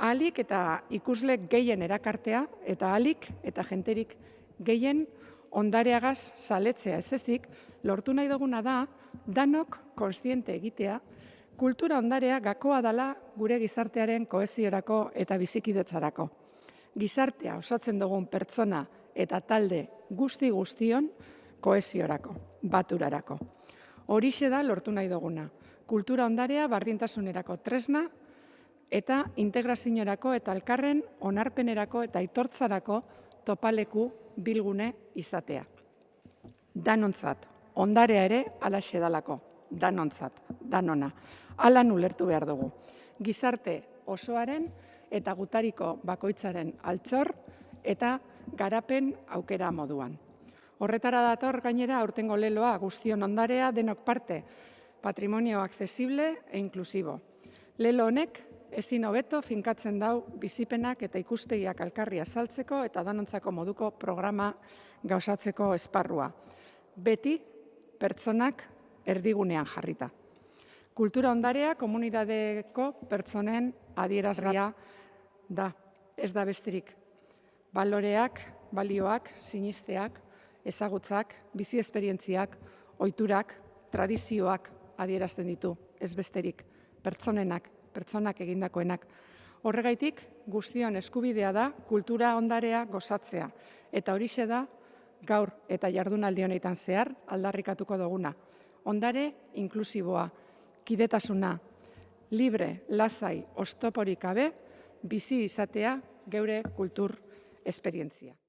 ahalik eta ikusle gehien erakartea eta ahalik eta jenterik gehien ondareagaz zaletzea ez ezik, lortu nahi duguna da danok kontziente egitea kultura ondarea gakoa dela gure gizartearen kohesiorako eta bizikidetzarako. Gizartea osatzen dugun pertsona eta talde guztion kohesiorako, baturarako. Horixe da lortu nahi duguna. Kultura ondarea bardintasunerako tresna eta integraziorako eta elkarren onarpenerako eta aitortzarako topaleku bilgune izatea. Danontzat, ondarea ere halaxe dalako, danontzat, danona. Hala ulertu behar dugu. Gizarte osoaren eta gutariko bakoitzaren altxor eta garapen aukera moduan. Horretara dator gainera aurtengo leloa guztion ondarea denok parte, patrimonio accesible e inklusibo. Lelo honek ezin hobeto finkatzen dau bizipenak eta ikuspegiak alkarri azaltzeko eta danontzako moduko programa gauzatzeko esparrua. Beti pertsonak erdigunean jarrita. Kultura ondarea komunidadeko pertsonen adierazgarria da, ez da besterik. Baloreak, balioak, sinisteak, ezagutzak, bizi esperientziak, ohiturak, tradizioak adierazten ditu, ez besterik, pertsonak egindakoenak. Horregaitik, guztion eskubidea da kultura ondarea gozatzea, eta horixe da gaur eta jardunaldi honetan zehar aldarrikatuko duguna. Ondare inklusiboa, kidetasuna, libre, lasai, oztoporik gabe, bizi izatea geure kultur esperientzia.